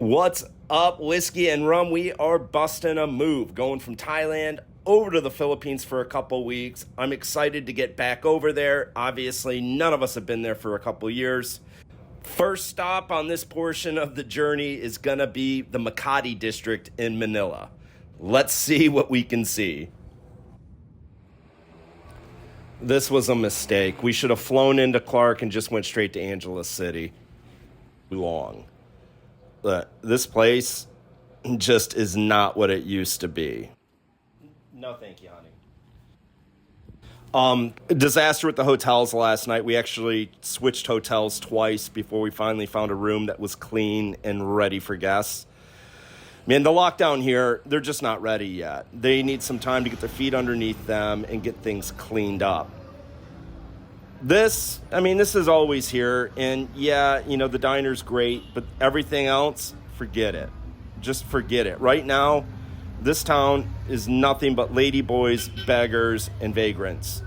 What's up, whiskey and rum? We are busting a move, going from Thailand over to the Philippines for a couple weeks. I'm excited to get back over there. Obviously, none of us have been there for a couple years. First stop on this portion of the journey is gonna be the Makati district in Manila. Let's see what we can see. This was a mistake. We should have flown into Clark and just went straight to Angeles City. Long. This place just is not what it used to be. No, thank you, honey. Disaster with the hotels last night. We actually switched hotels twice before we finally found a room that was clean and ready for guests. Man, the lockdown here, they're just not ready yet. They need some time to get their feet underneath them and get things cleaned up. This is always here, and yeah, the diner's great, but everything else, forget it. Just forget it. Right now, this town is nothing but ladyboys, beggars, and vagrants.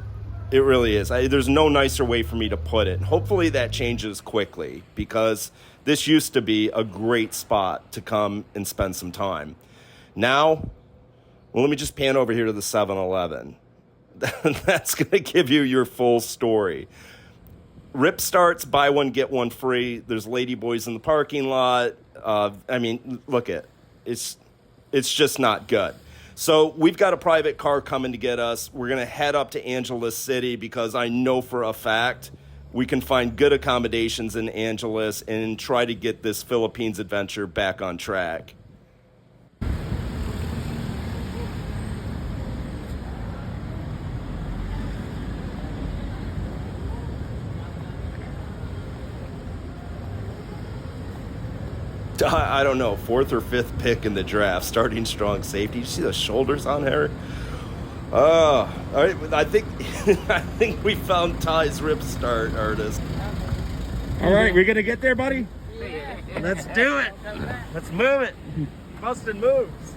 It really is. There's no nicer way for me to put it. Hopefully that changes quickly, because this used to be a great spot to come and spend some time. Now, well, let me just pan over here to the 7-Eleven. That's going to give you your full story. Rip starts, buy one, get one free. There's ladyboys in the parking lot. Look at it. It's just not good. So we've got a private car coming to get us. We're going to head up to Angeles City because I know for a fact we can find good accommodations in Angeles and try to get this Philippines adventure back on track. I don't know, fourth or fifth pick in the draft, starting strong safety. You see the shoulders on her? All right, I think we found Ty's rip start artist. All right, we're gonna get there, buddy. Let's do it. Let's move it. Bustin' moves.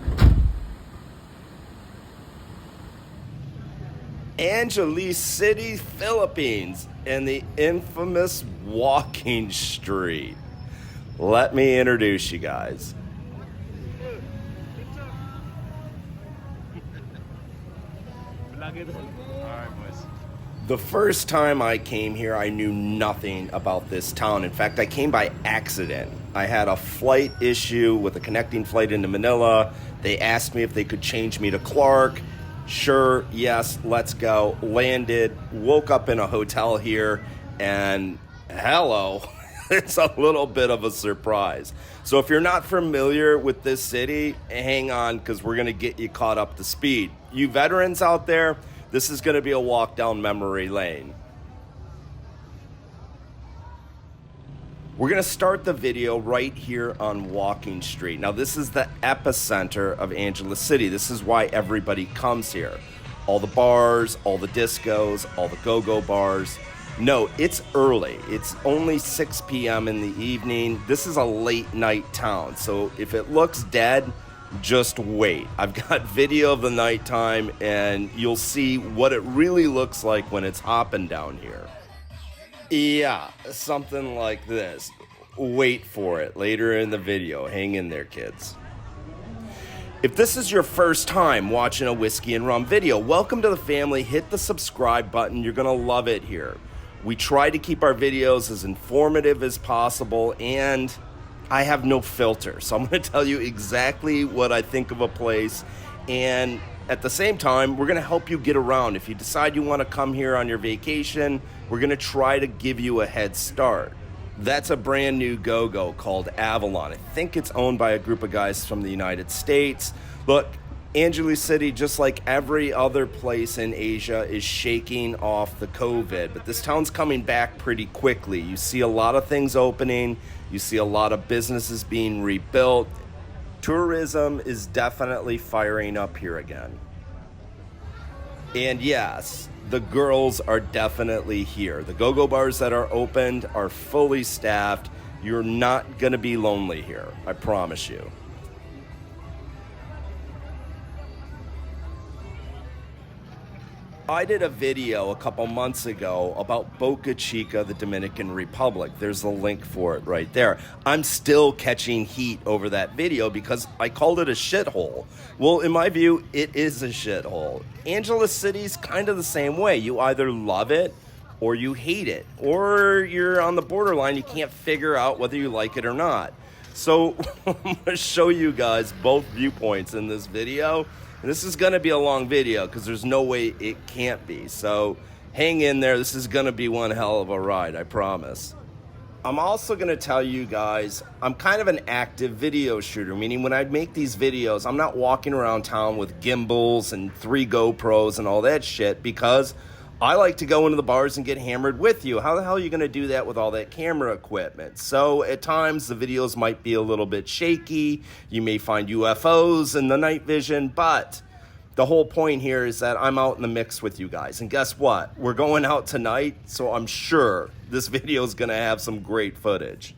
Angeles City, Philippines, and the infamous walking street. Let me introduce you guys. The first time I came here, I knew nothing about this town. In fact, I came by accident. I had a flight issue with a connecting flight into Manila. They asked me if they could change me to Clark. Sure, yes, let's go. Landed, woke up in a hotel here, and hello. It's a little bit of a surprise. So if you're not familiar with this city, hang on, because we're going to get you caught up to speed. You veterans out there, this is going to be a walk down memory lane. We're going to start the video right here on Walking Street. Now, this is the epicenter of Angeles City. This is why everybody comes here. All the bars, all the discos, all the GoGo bars. No, it's early. It's only 6 p.m. in the evening. This is a late night town. So if it looks dead, just wait. I've got video of the nighttime and you'll see what it really looks like when it's hopping down here. Yeah, something like this. Wait for it later in the video. Hang in there, kids. If this is your first time watching a whiskey and rum video, welcome to the family. Hit the subscribe button. You're gonna love it here. We try to keep our videos as informative as possible, and I have no filter. So I'm going to tell you exactly what I think of a place, and at the same time, we're going to help you get around. If you decide you want to come here on your vacation, we're going to try to give you a head start. That's a brand new GoGo called Avalon. I think it's owned by a group of guys from the United States. Look, Angeles City, just like every other place in Asia, is shaking off the COVID, but this town's coming back pretty quickly. You see a lot of things opening. You see a lot of businesses being rebuilt. Tourism is definitely firing up here again. And yes, the girls are definitely here. The GoGo bars that are opened are fully staffed. You're not going to be lonely here, I promise you. I did a video a couple months ago about Boca Chica, the Dominican Republic. There's a link for it right there. I'm still catching heat over that video because I called it a shithole. Well, in my view, it is a shithole. Angeles City's kind of the same way. You either love it or you hate it, or you're on the borderline. You can't figure out whether you like it or not. So I'm going to show you guys both viewpoints in this video. And this is going to be a long video because there's no way it can't be. So hang in there. This is going to be one hell of a ride, I promise. I'm also going to tell you guys, I'm kind of an active video shooter, meaning when I make these videos, I'm not walking around town with gimbals and 3 GoPros and all that shit because I like to go into the bars and get hammered with you. How the hell are you going to do that with all that camera equipment? So at times the videos might be a little bit shaky. You may find UFOs in the night vision, but the whole point here is that I'm out in the mix with you guys. And guess what? We're going out tonight, so I'm sure this video is going to have some great footage.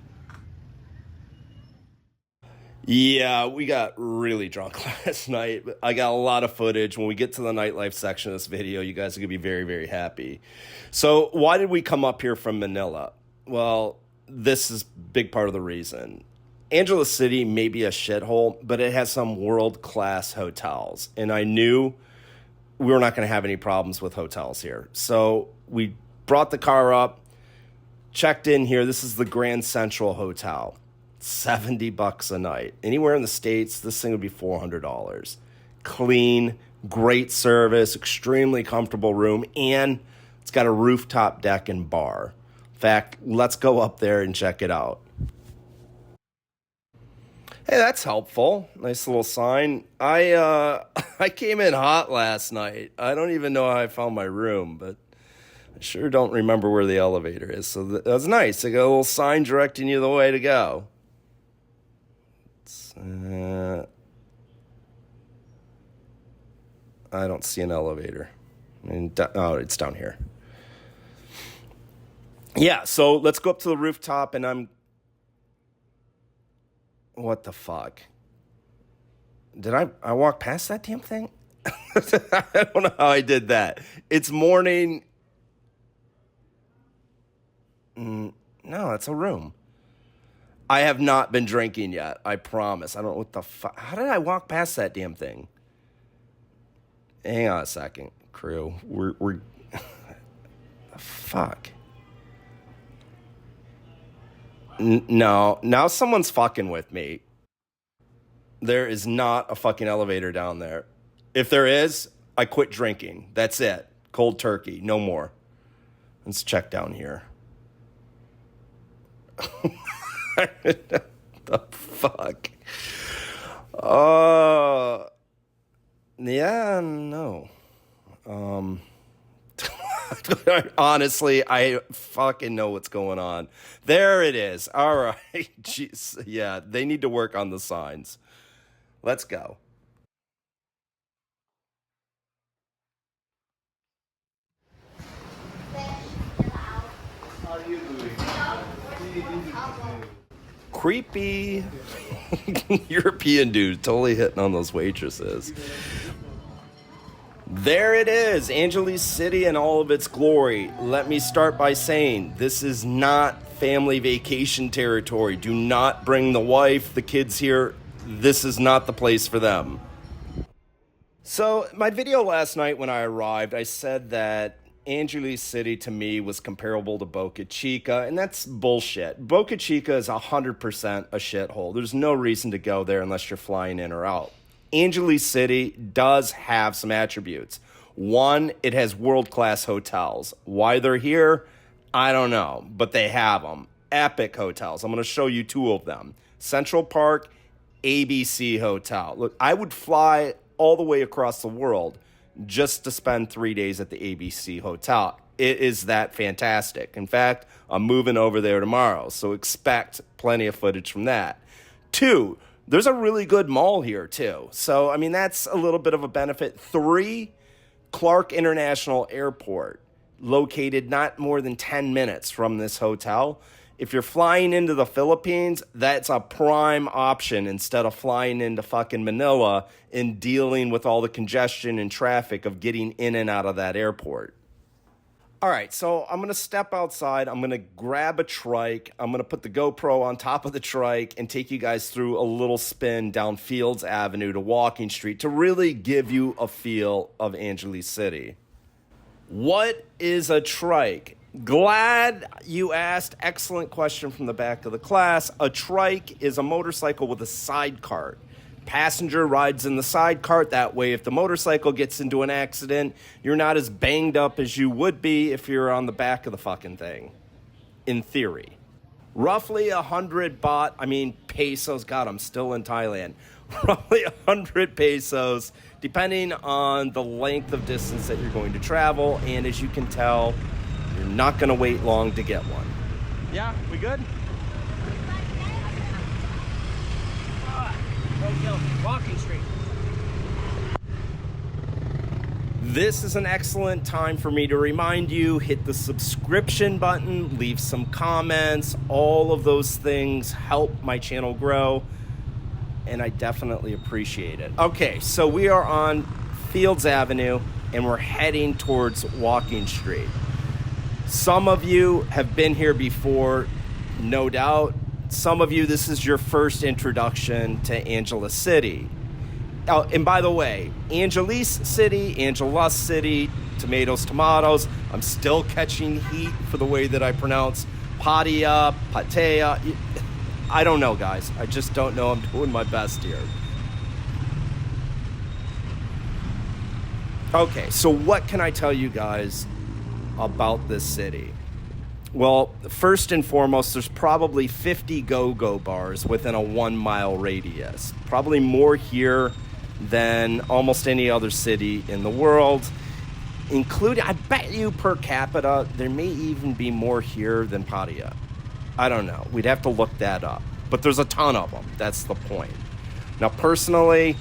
Yeah, we got really drunk last night. I got a lot of footage. When we get to the nightlife section of this video, you guys are going to be very, very happy. So why did we come up here from Manila? Well, this is a big part of the reason. Angeles City may be a shithole, but it has some world-class hotels. And I knew we were not going to have any problems with hotels here. So we brought the car up, checked in here. This is the Grand Central Hotel. $70 a night. Anywhere in the States, this thing would be $400. Clean, great service, extremely comfortable room, and it's got a rooftop deck and bar. In fact, let's go up there and check it out. Hey, that's helpful. Nice little sign. I came in hot last night. I don't even know how I found my room, but I sure don't remember where the elevator is. So that was nice. They got a little sign directing you the way to go. I don't see an elevator. Oh, it's down here. Yeah, so let's go up to the rooftop, and what the fuck? Did I walk past that damn thing? I don't know how I did that. It's morning. No, it's a room. I have not been drinking yet, I promise. I don't know what the fuck. How did I walk past that damn thing? Hang on a second, crew. We're the fuck. No, now someone's fucking with me. There is not a fucking elevator down there. If there is, I quit drinking. That's it. Cold turkey, no more. Let's check down here. The fuck? Yeah, no. Honestly, I fucking know what's going on. There it is. All right. Jeez. Yeah, they need to work on the signs. Let's go. Creepy European dude totally hitting on those waitresses. There it is, Angeles City in all of its glory. Let me start by saying this is not family vacation territory. Do not bring the wife, the kids here. This is not the place for them. So my video last night when I arrived, I said that Angeles City to me was comparable to Boca Chica, and that's bullshit. Boca Chica is 100% a shithole. There's no reason to go there unless you're flying in or out. Angeles City does have some attributes. One, it has world-class hotels. Why they're here, I don't know, but they have them. Epic hotels. I'm going to show you 2 of them. Central Park, ABC Hotel. Look, I would fly all the way across the world just to spend 3 days at the ABC Hotel. It is that fantastic. In fact, I'm moving over there tomorrow, so expect plenty of footage from that. 2, there's a really good mall here, too. So, I mean, that's a little bit of a benefit. 3, Clark International Airport, located not more than 10 minutes from this hotel. If you're flying into the Philippines, that's a prime option instead of flying into fucking Manila and dealing with all the congestion and traffic of getting in and out of that airport. All right, so I'm going to step outside. I'm going to grab a trike. I'm going to put the GoPro on top of the trike and take you guys through a little spin down Fields Avenue to Walking Street to really give you a feel of Angeles City. What is a trike? Glad you asked. Excellent question from the back of the class. A trike is a motorcycle with a side cart. Passenger rides in the side cart. That way, if the motorcycle gets into an accident, you're not as banged up as you would be if you're on the back of the fucking thing, in theory. Roughly 100 pesos. God, I'm still in Thailand. Roughly 100 pesos, depending on the length of distance that you're going to travel. And as you can tell, you're not going to wait long to get one. Yeah, we good? Walking Street. This is an excellent time for me to remind you, hit the subscription button, leave some comments. All of those things help my channel grow, and I definitely appreciate it. Okay, so we are on Fields Avenue, and we're heading towards Walking Street. Some of you have been here before, no doubt. Some of you, this is your first introduction to Angeles City. Oh, and by the way, Angeles City, tomatoes, tomatoes. I'm still catching heat for the way that I pronounce Pattaya, Pattaya. I don't know, guys. I just don't know. I'm doing my best here. Okay, so what can I tell you guys about this city? Well, first and foremost, there's probably 50 GoGo bars within a 1 mile radius. Probably more here than almost any other city in the world, including, I bet you per capita, there may even be more here than Pattaya. I don't know. We'd have to look that up. But there's a ton of them. That's the point. Now, personally,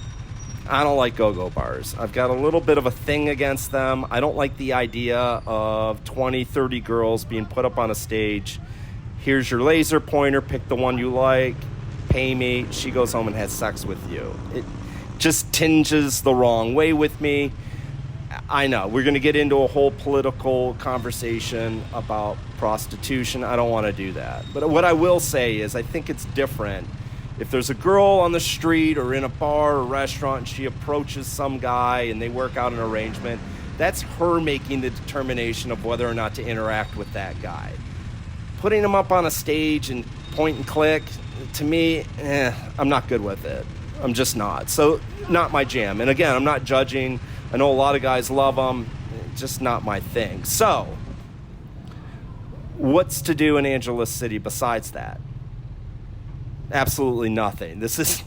I don't like go-go bars. I've got a little bit of a thing against them. I don't like the idea of 20, 30 girls being put up on a stage. Here's your laser pointer. Pick the one you like. Pay me. She goes home and has sex with you. It just tinges the wrong way with me. I know. We're going to get into a whole political conversation about prostitution. I don't want to do that. But what I will say is I think it's different. If there's a girl on the street or in a bar or restaurant and she approaches some guy and they work out an arrangement, that's her making the determination of whether or not to interact with that guy. Putting him up on a stage and point and click, to me, I'm not good with it. I'm just not. So, not my jam. And again, I'm not judging. I know a lot of guys love them. Just not my thing. So, what's to do in Angeles City besides that? Absolutely nothing. This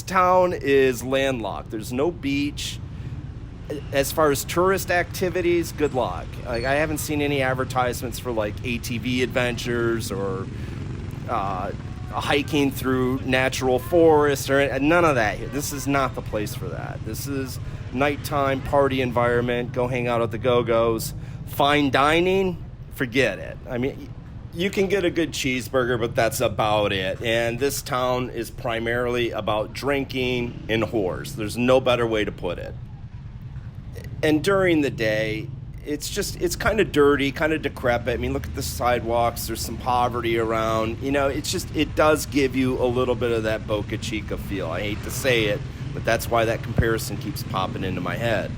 town is landlocked. There's no beach. As far as tourist activities, good luck. Like, I haven't seen any advertisements for like ATV adventures or hiking through natural forest or none of that. This is not the place for that. This is nighttime party environment. Go hang out at the Go-Go's. Fine dining, forget it. I mean, you can get a good cheeseburger, but that's about it. And this town is primarily about drinking and whores. There's no better way to put it. And during the day, it's kind of dirty, kind of decrepit. I mean, look at the sidewalks. There's some poverty around. You know, it does give you a little bit of that Boca Chica feel. I hate to say it, but that's why that comparison keeps popping into my head.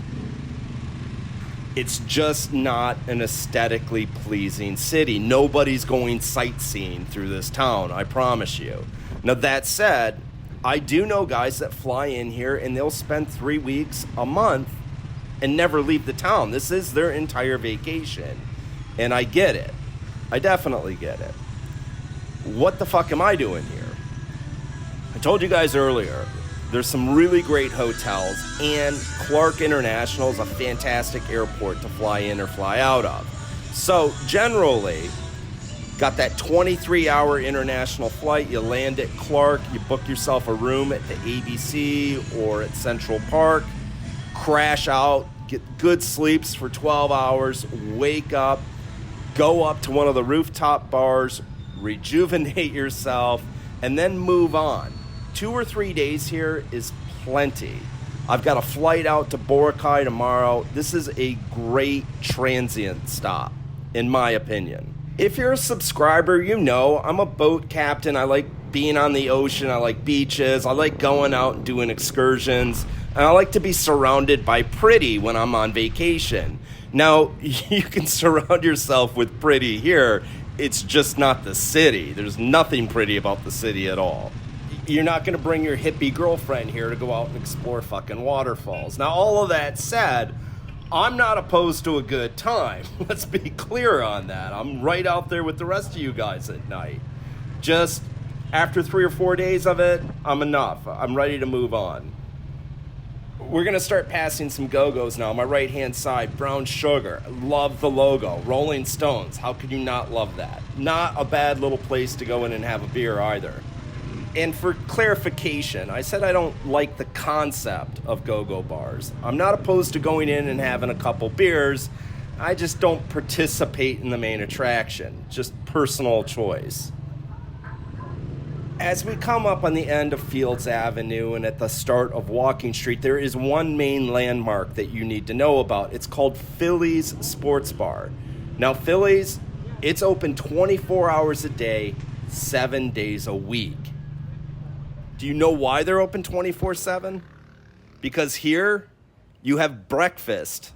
It's just not an aesthetically pleasing city. Nobody's going sightseeing through this town, I promise you. Now, that said, I do know guys that fly in here and they'll spend 3 weeks, a month, and never leave the town. This is their entire vacation. And I get it. I definitely get it. What the fuck am I doing here? I told you guys earlier, there's some really great hotels, and Clark International is a fantastic airport to fly in or fly out of. So generally, got that 23-hour international flight, you land at Clark, you book yourself a room at the ABC or at Central Park, crash out, get good sleeps for 12 hours, wake up, go up to one of the rooftop bars, rejuvenate yourself, and then move on. 2 or 3 days here is plenty. I've got a flight out to Boracay tomorrow. This is a great transient stop, in my opinion. If you're a subscriber, you know I'm a boat captain. I like being on the ocean. I like beaches. I like going out and doing excursions. And I like to be surrounded by pretty when I'm on vacation. Now, you can surround yourself with pretty here. It's just not the city. There's nothing pretty about the city at all. You're not going to bring your hippie girlfriend here to go out and explore fucking waterfalls. Now, all of that said, I'm not opposed to a good time. Let's be clear on that. I'm right out there with the rest of you guys at night. Just after 3 or 4 days of it, I'm enough. I'm ready to move on. We're going to start passing some GoGos now. On my right-hand side, Brown Sugar. Love the logo. Rolling Stones. How could you not love that? Not a bad little place to go in and have a beer either. And for clarification, I said I don't like the concept of go-go bars. I'm not opposed to going in and having a couple beers. I just don't participate in the main attraction. Just personal choice. As we come up on the end of Fields Avenue and at the start of Walking Street, there is one main landmark that you need to know about. It's called Philly's Sports Bar. Now, Philly's, it's open 24 hours a day, 7 days a week. Do you know why they're open 24/7? Because here you have breakfast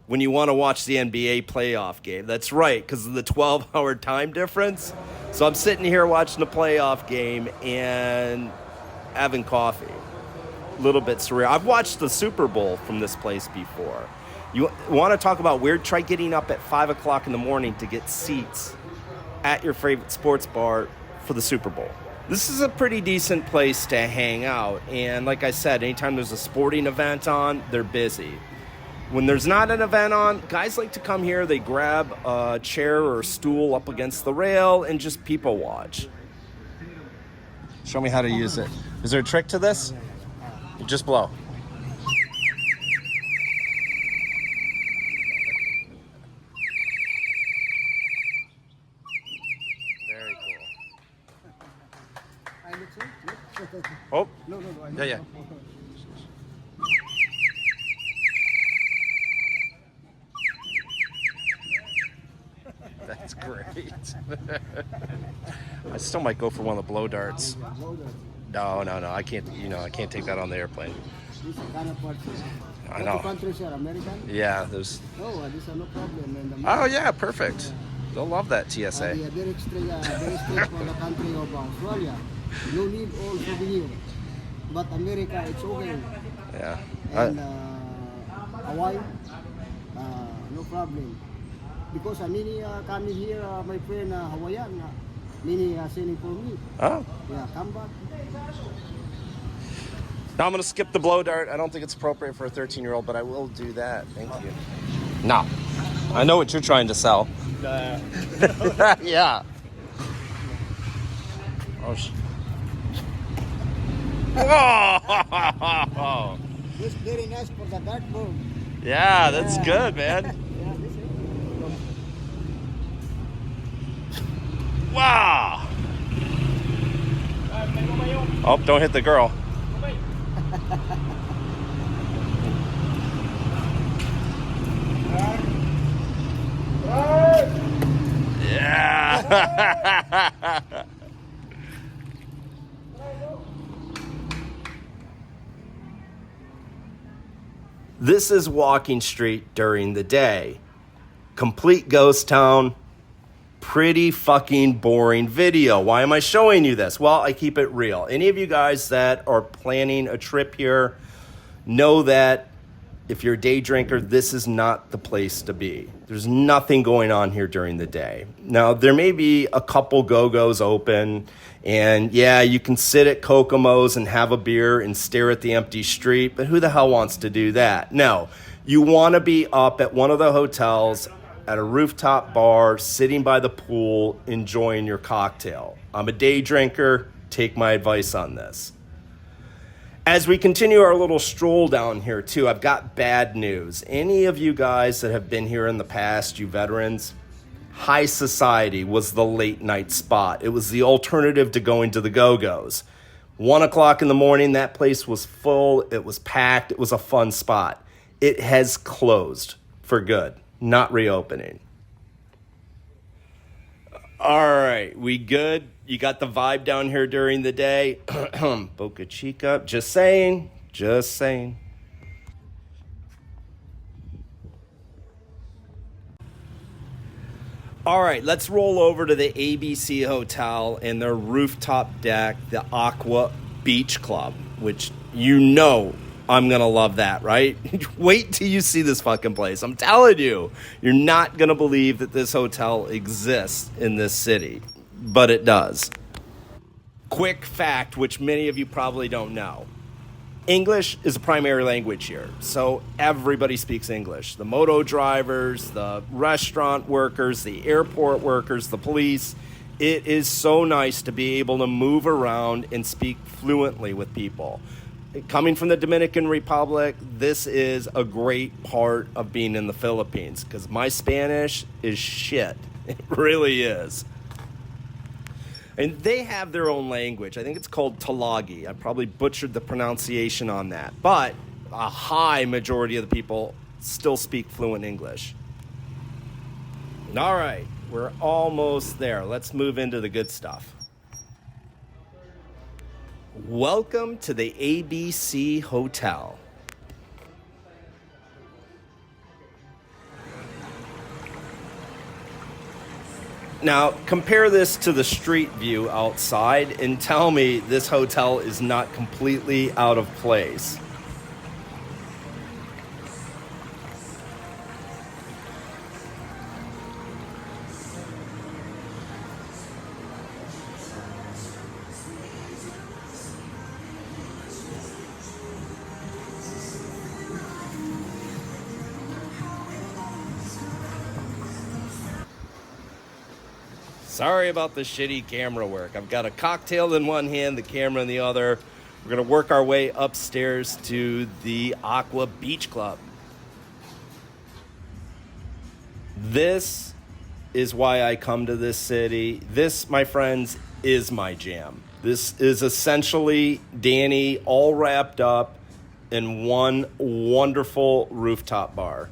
when you want to watch the NBA playoff game. That's right, because of the 12-hour time difference. So I'm sitting here watching the playoff game and having coffee. A little bit surreal. I've watched the Super Bowl from this place before. You want to talk about weird? Try getting up at 5 o'clock in the morning to get seats at your favorite sports bar for the Super Bowl. This is a pretty decent place to hang out. And like I said, anytime there's a sporting event on, they're busy. When there's not an event on, guys like to come here. They grab a chair or a stool up against the rail and just people watch. Show me how to use it. Is there a trick to this? You just blow. Very cool. Oh, yeah. That's great. I still might go for one of the blow darts. No, I can't. I can't take that on the airplane. I know. American? Yeah, there's. Oh, this is no problem. Oh yeah, perfect. They'll love that TSA. Very strict for the country of Australia. You need all souvenir, but America it's okay. Yeah. And Hawaii, no problem. Because many coming here, my friend Hawaiian, many sending for me. Oh. Yeah, come back. Now I'm going to skip the blow dart. I don't think it's appropriate for a 13-year-old, but I will do that. Thank you. No. I know what you're trying to sell. Yeah. Oh, Whoa! It's very nice for the dartboard. Yeah, that's good, man. Wow! Oh, don't hit the girl. Yeah! This is Walking Street during the day. Complete ghost town. Pretty fucking boring video. Why am I showing you this? Well, I keep it real. Any of you guys that are planning a trip here know that if you're a day drinker, this is not the place to be. There's nothing going on here during the day. Now, there may be a couple Go-Go's open, and yeah, you can sit at Kokomo's and have a beer and stare at the empty street, but who the hell wants to do that? No, you want to be up at one of the hotels at a rooftop bar, sitting by the pool, enjoying your cocktail. I'm a day drinker. Take my advice on this. As we continue our little stroll down here, too, I've got bad news. Any of you guys that have been here in the past, you veterans, High society was the late night spot. It was the alternative to going to the GoGos. 1 o'clock in the morning, that place was full. It was packed. It was a fun spot. It has closed for good, not reopening. All right, we good? You got the vibe down here during the day? Boca Chica, just saying, just saying. All right, let's roll over to the ABC Hotel and their rooftop deck, the Aqua Beach Club, which you know I'm going to love that, right? Wait till you see this fucking place. I'm telling you, you're not going to believe that this hotel exists in this city, but it does. Quick fact, which many of you probably don't know. English is a primary language here, so everybody speaks English. The moto drivers, the restaurant workers, the airport workers, the police. It is so nice to be able to move around and speak fluently with people. Coming from the Dominican Republic, this is a great part of being in the Philippines because my Spanish is shit. It really is. And they have their own language. I think it's called Tagalog. I probably butchered the pronunciation on that. But a high majority of the people still speak fluent English. All right, we're almost there. Let's move into the good stuff. Welcome to the ABC Hotel. Now, compare this to the street view outside and tell me this hotel is not completely out of place. Sorry about the shitty camera work. I've got a cocktail in one hand, the camera in the other. We're going to work our way upstairs to the Aqua Beach Club. This is why I come to this city. This, my friends, is my jam. This is essentially Danny all wrapped up in one wonderful rooftop bar.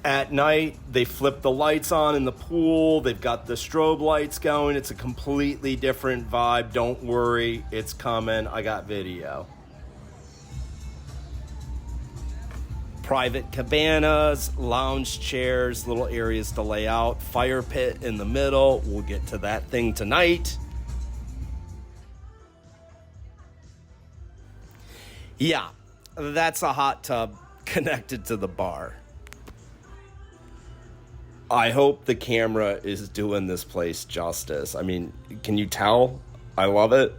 At night, they flip the lights on in the pool. They've got the strobe lights going. It's a completely different vibe. Don't worry, it's coming. I got video. Private cabanas, lounge chairs, little areas to lay out, fire pit in the middle. We'll get to that thing tonight. Yeah, that's a hot tub connected to the bar. I hope the camera is doing this place justice. I mean, can you tell? I love it.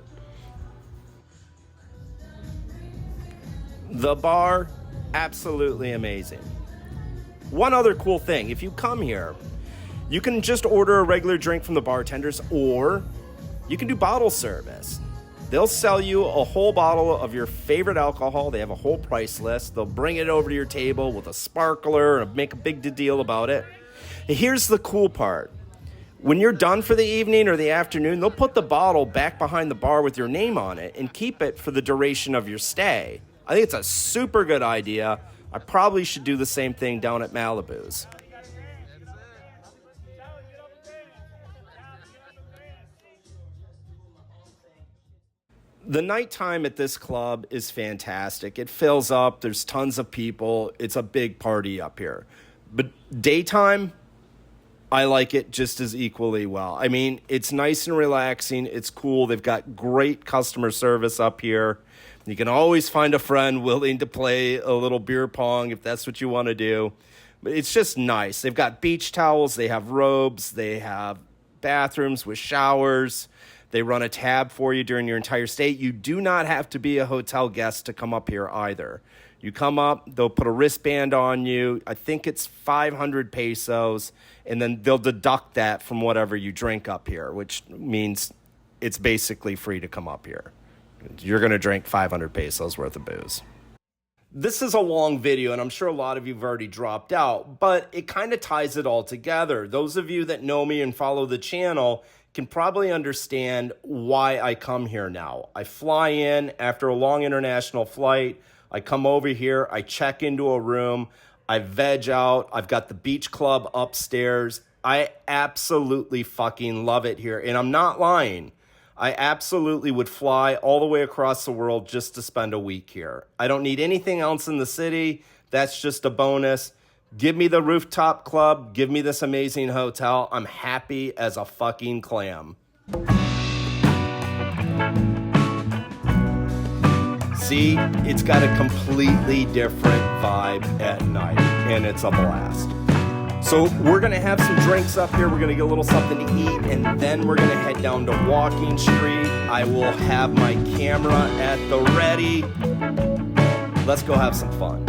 The bar, absolutely amazing. One other cool thing, if you come here, you can just order a regular drink from the bartenders, or you can do bottle service. They'll sell you a whole bottle of your favorite alcohol. They have a whole price list. They'll bring it over to your table with a sparkler and make a big deal about it. Here's the cool part. When you're done for the evening or the afternoon, they'll put the bottle back behind the bar with your name on it and keep it for the duration of your stay. I think it's a super good idea. I probably should do the same thing down at Malibu's. The nighttime at this club is fantastic. It fills up. There's tons of people. It's a big party up here. But daytime, I like it just as equally well. I mean, it's nice and relaxing. It's cool. They've got great customer service up here. You can always find a friend willing to play a little beer pong if that's what you want to do. But it's just nice. They've got beach towels. They have robes. They have bathrooms with showers. They run a tab for you during your entire stay. You do not have to be a hotel guest to come up here either. You come up, they'll put a wristband on you. I think it's 500 pesos, and then they'll deduct that from whatever you drink up here, which means it's basically free to come up here. You're going to drink 500 pesos worth of booze. This is a long video, and I'm sure a lot of you have already dropped out, but it kind of ties it all together. Those of you that know me and follow the channel can probably understand why I come here now. I fly in after a long international flight. I come over here, I check into a room, I veg out, I've got the beach club upstairs. I absolutely fucking love it here, and I'm not lying. I absolutely would fly all the way across the world just to spend a week here. I don't need anything else in the city. That's just a bonus. Give me the rooftop club. Give me this amazing hotel. I'm happy as a fucking clam. See, it's got a completely different vibe at night, and it's a blast. So we're gonna have some drinks up here. We're gonna get a little something to eat, and then we're gonna head down to Walking Street. I will have my camera at the ready. Let's go have some fun.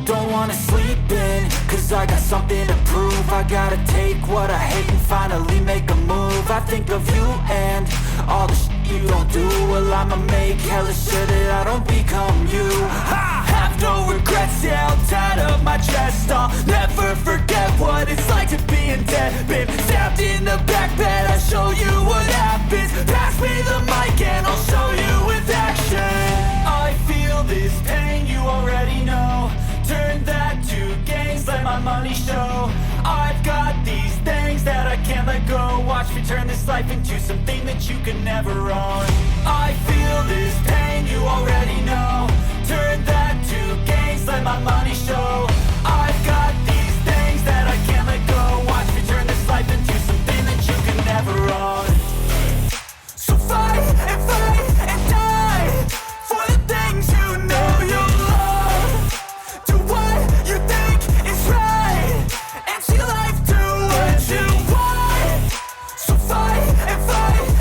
Don't wanna sleep in, cause I got something to prove. I gotta take what I hate and finally make a move. I think of you and all the shit you don't do. Well, I'ma make hella sure that I don't become you. I have no regrets, yeah, I'll tie up my chest. I'll never forget what it's like to be in debt. Been stabbed in the back bed, I'll show you what happens. Pass me the mic and I'll show you with action. I feel this pain, you already know. Turn that to gains, let my money show. I've got these things that I can't let go. Watch me turn this life into something that you can never own. I feel this pain, you already know. Turn that to gains, let my money show. I've got these things that I can't let go. Watch me turn this life into something that you can never own. So fight and die for the things you know you love. Do what you think is right, and see life do what you want. So fight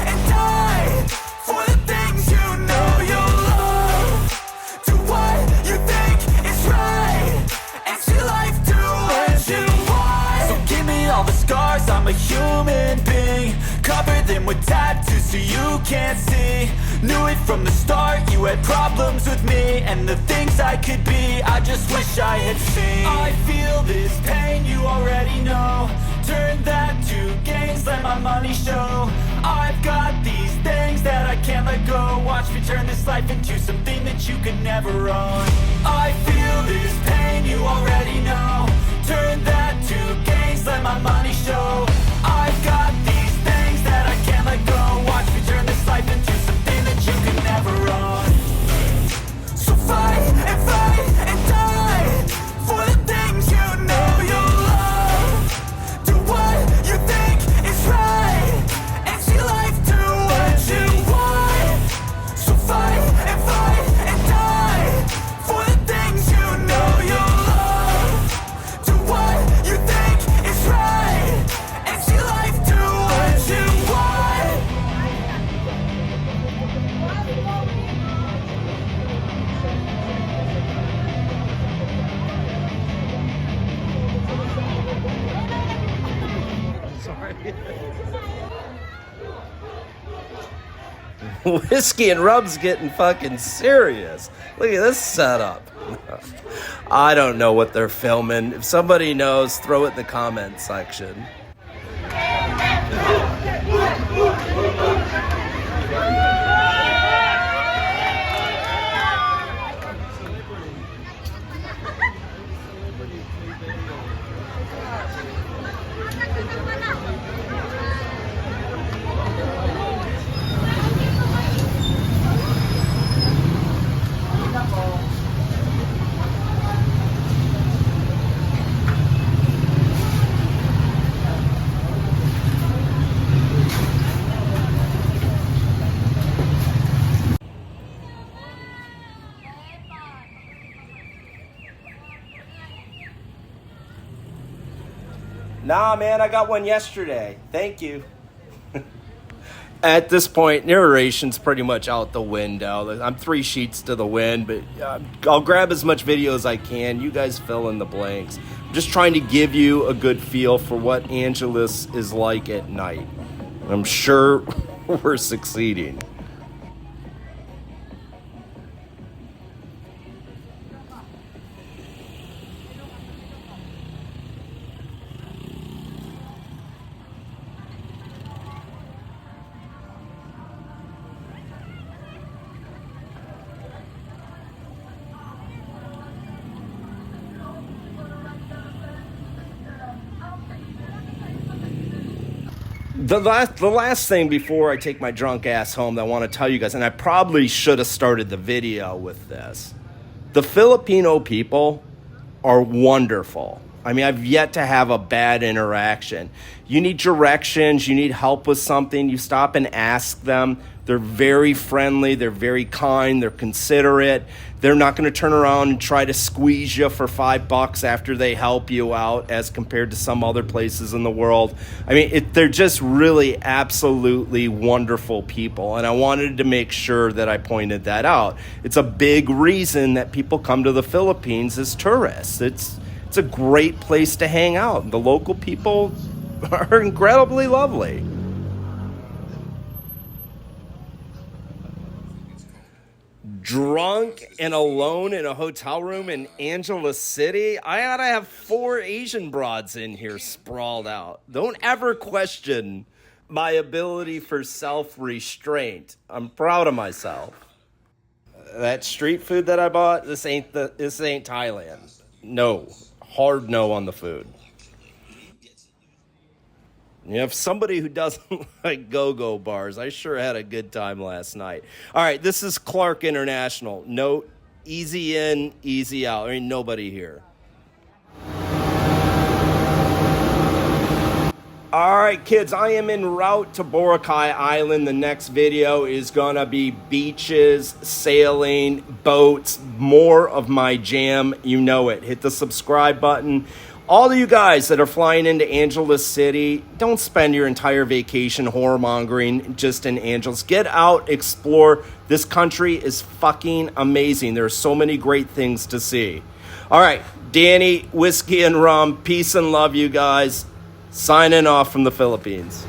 and die for the things you know you love. Do what you think is right, and see life do what you want. So give me all the scars, I'm a human being. Cover them with tattoos so you can't see. Knew it from the start, you had problems with me and the things I could be, I just wish I had seen. I feel this pain, you already know. Turn that to gains, let my money show. I've got these things that I can't let go. Watch me turn this life into something that you can never own. I feel this pain, you already know. Turn that to gains, let my money show. I've got these things that I can't let go. Watch me turn this life into something that you can never own. So fight and die for the things you know you love. Do what you think is right, and see life do what you want. So fight and die for the things you know you love. Do what you think is right, and see life do what you want. Whiskey and Rub's getting fucking serious. Look at this setup. I don't know what they're filming. If somebody knows, throw it in the comment section. Nah, man, I got one yesterday. Thank you. At this point, narration's pretty much out the window. I'm 3 sheets to the wind, but I'll grab as much video as I can. You guys fill in the blanks. I'm just trying to give you a good feel for what Angeles is like at night. I'm sure we're succeeding. The last thing before I take my drunk ass home that I want to tell you guys, and I probably should have started the video with this. The Filipino people are wonderful. I mean, I've yet to have a bad interaction. You need directions, you need help with something, you stop and ask them. They're very friendly, they're very kind, they're considerate. They're not going to turn around and try to squeeze you for $5 after they help you out as compared to some other places in the world. I mean, they're just really absolutely wonderful people, and I wanted to make sure that I pointed that out. It's a big reason that people come to the Philippines as tourists. It's a great place to hang out. The local people are incredibly lovely. Drunk and alone in a hotel room in Angeles City? I ought to have 4 Asian broads in here sprawled out. Don't ever question my ability for self-restraint. I'm proud of myself. That street food that I bought, this ain't Thailand. No. Hard no on the food. You know, if somebody who doesn't like GoGo bars, I sure had a good time last night. All right, this is Clark International. Note, easy in, easy out. There ain't nobody here. All right, kids, I am en route to Boracay Island. The next video is going to be beaches, sailing, boats, more of my jam. You know it. Hit the subscribe button. All of you guys that are flying into Angeles City, don't spend your entire vacation whoremongering just in Angeles. Get out, explore. This country is fucking amazing. There are so many great things to see. All right, Danny, whiskey and rum. Peace and love, you guys. Signing off from the Philippines.